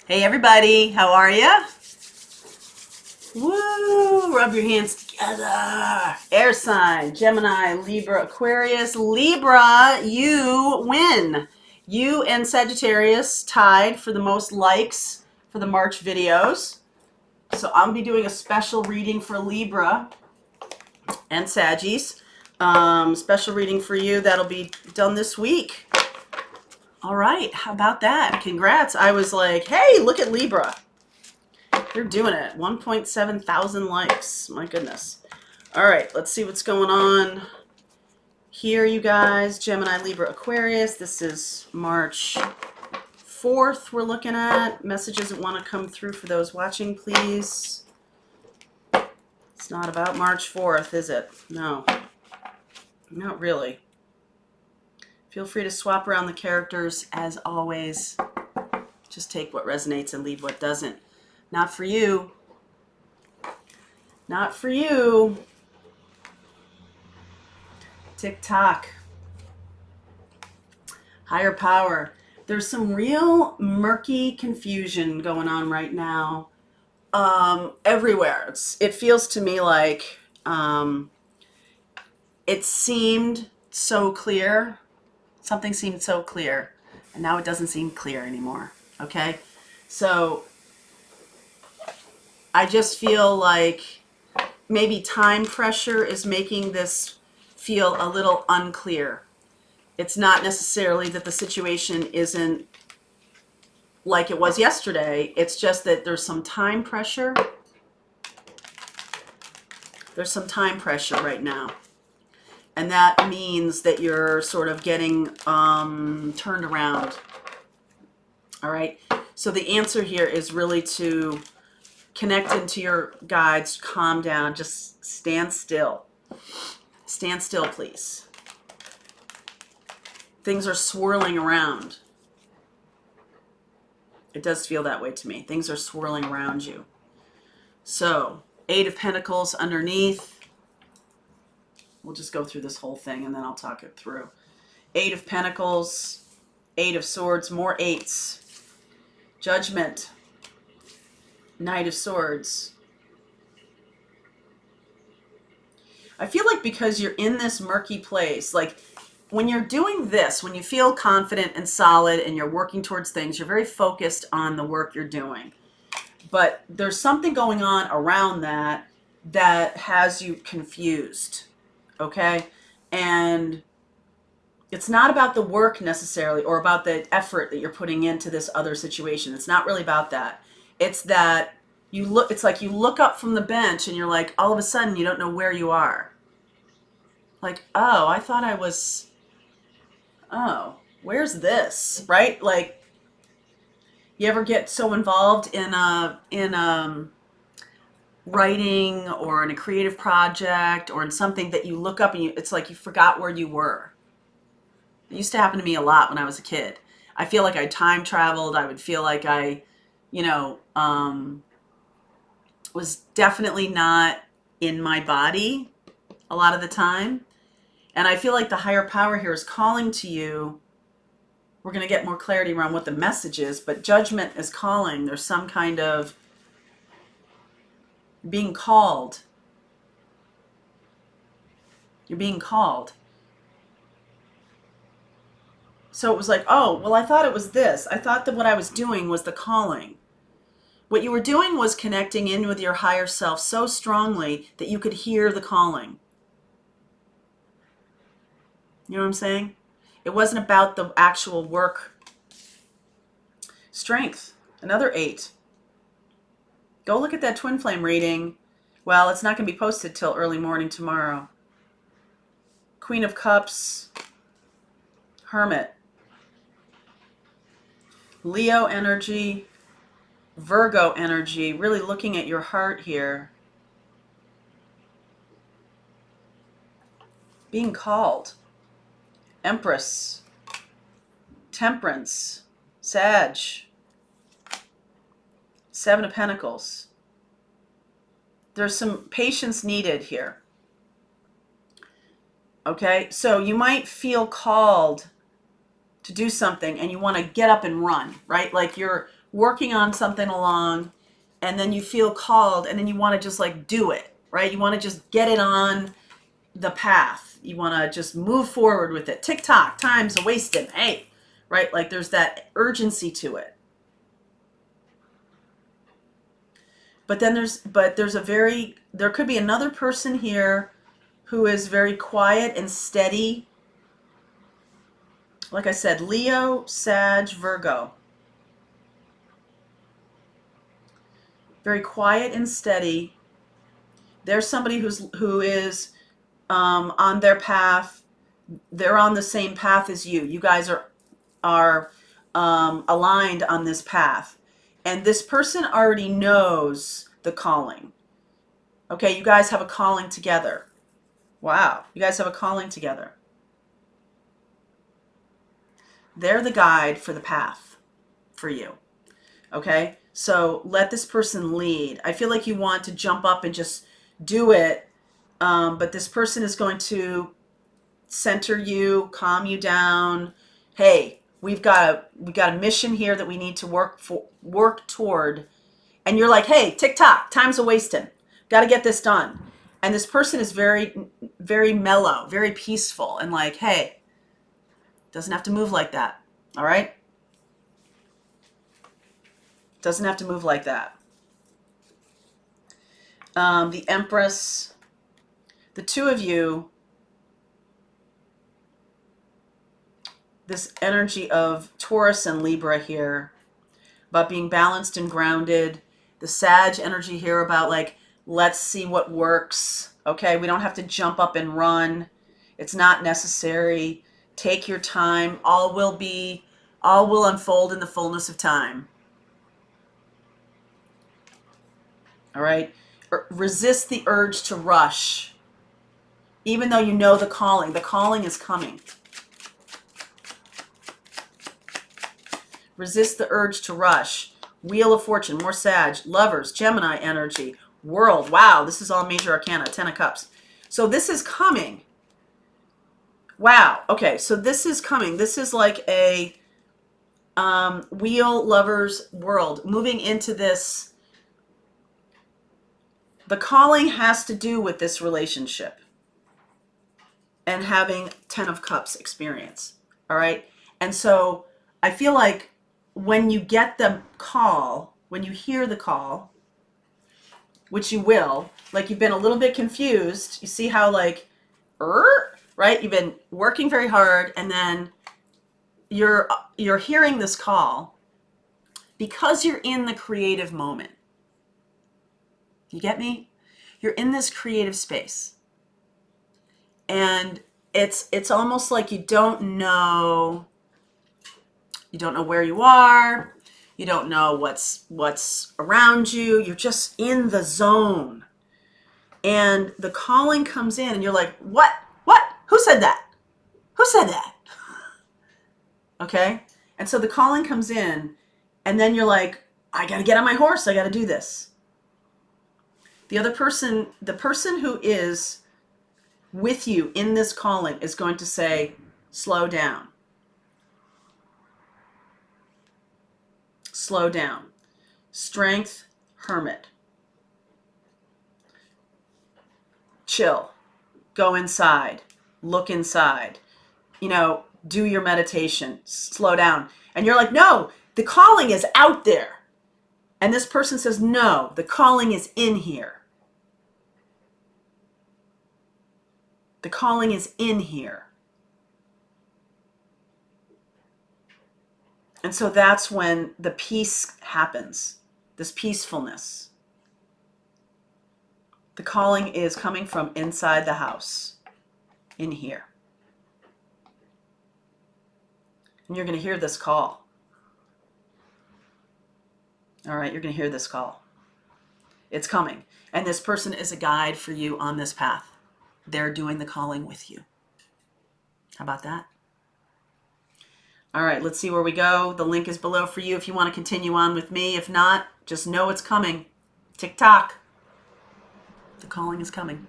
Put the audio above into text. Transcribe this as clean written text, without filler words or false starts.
Hey everybody, how are ya? Woo! Rub your hands together. Air sign, Gemini, Libra, Aquarius. Libra, you win. You and Sagittarius tied for the most likes for the March videos. So I'll be doing a special reading for Libra and Saggies. Special reading for you that'll be done this week. All right, how about that? Congrats. I was like, hey, look at Libra. They're doing it. 1.7 thousand likes. My goodness. All right, let's see what's going on here, you guys. Gemini, Libra, Aquarius. This is March 4th we're looking at. Messages that want to come through for those watching, please. It's not about March 4th, is it? No. Not really. Feel free to swap around the characters as always. Just take what resonates and leave what doesn't. Not for you. Not for you. Tick-tock. Higher power. There's some real murky confusion going on right now. Everywhere. It feels to me like it seemed so clear. Something seemed so clear. And now it doesn't seem clear anymore. Okay? So I just feel like maybe time pressure is making this feel a little unclear. It's not necessarily that the situation isn't like it was yesterday. It's just that there's some time pressure. There's some time pressure right now. And that means that you're sort of getting turned around. All right. So the answer here is really to connect into your guides, calm down, just stand still. Stand still, please. Things are swirling around. It does feel that way to me. Things are swirling around you. So, Eight of Pentacles underneath. We'll just go through this whole thing and then I'll talk it through. Eight of Pentacles, Eight of Swords, more eights. Judgment. Knight of Swords. I feel like because you're in this murky place, like when you're doing this, when you feel confident and solid and you're working towards things, you're very focused on the work you're doing. But there's something going on around that that has you confused, okay? And it's not about the work necessarily or about the effort that you're putting into this other situation. It's not really about that. It's that it's like you look up from the bench and you're like, all of a sudden you don't know where you are. Like, oh, I thought I was, oh, where's this, right? Like, you ever get so involved in writing or in a creative project or in something that you look up and it's like you forgot where you were. It used to happen to me a lot when I was a kid. I feel like I time traveled. I would feel like I, was definitely not in my body a lot of the time. And I feel like the higher power here is calling to you. We're going to get more clarity around what the message is, but judgment is calling. There's some kind of being called. You're being called. So it was like, oh, well, I thought it was this. I thought that what I was doing was the calling. What you were doing was connecting in with your higher self so strongly that you could hear the calling. You know what I'm saying? It wasn't about the actual work. Strength, another 8. Go look at that twin flame reading. Well, it's not going to be posted till early morning tomorrow. Queen of Cups, Hermit. Leo energy, Virgo energy, really looking at your heart here. Being called. Empress, Temperance, Sag, Seven of Pentacles. There's some patience needed here. Okay, so you might feel called to do something and you want to get up and run, right? Like you're working on something along, and then you feel called, and then you want to just like do it, right? You want to just get it on the path. You want to just move forward with it. Tick tock, time's a wasting. Hey, right? Like there's that urgency to it. But then there could be another person here who is very quiet and steady. Like I said, Leo, Sag, Virgo. Very quiet and steady. There's somebody who is on their path. They're on the same path as you. You guys are aligned on this path. And this person already knows the calling. Okay, you guys have a calling together. Wow, you guys have a calling together. They're the guide for the path for you. Okay, so let this person lead. I feel like you want to jump up and just do it, but this person is going to center you, calm you down. Hey, we've got a mission here that we need to work toward. And you're like, hey, tick tock, time's a wasting. Got to get this done. And this person is very, very mellow, very peaceful, and like, hey, doesn't have to move like that. All right? Doesn't have to move like that. The Empress, the two of you, this energy of Taurus and Libra here, about being balanced and grounded. The Sag energy here about like, let's see what works. Okay, we don't have to jump up and run. It's not necessary. Take your time. All will unfold in the fullness of time. All right? Resist the urge to rush. Even though you know the calling is coming. Resist the urge to rush. Wheel of Fortune, more Sag. Lovers, Gemini energy. World, wow, this is all major arcana, 10 of Cups. So this is coming. Wow, okay, so this is coming. This is like a wheel, lovers, world. Moving into this, the calling has to do with this relationship and having 10 of Cups experience, all right? And so I feel like when you get the call, when you hear the call, which you will, like you've been a little bit confused. You see how like, right? You've been working very hard, and then you're hearing this call because you're in the creative moment. You get me? You're in this creative space. And it's almost like you don't know where you are. You don't know what's around you. You're just in the zone. And the calling comes in and you're like, what? Who said that? Who said that? Okay? And so the calling comes in, and then you're like, I got to get on my horse. I got to do this. The person who is with you in this calling is going to say, slow down. Slow down. Strength, Hermit. Chill. Go inside. Look inside. Do your meditation. Slow down. And you're like, no, the calling is out there. And this person says, no, the calling is in here. The calling is in here. And so that's when the peace happens, this peacefulness. The calling is coming from inside the house, in here. And you're going to hear this call. All right, you're going to hear this call. It's coming. And this person is a guide for you on this path. They're doing the calling with you. How about that? All right, let's see where we go. The link is below for you if you want to continue on with me. If not, just know it's coming. Tick tock. The calling is coming.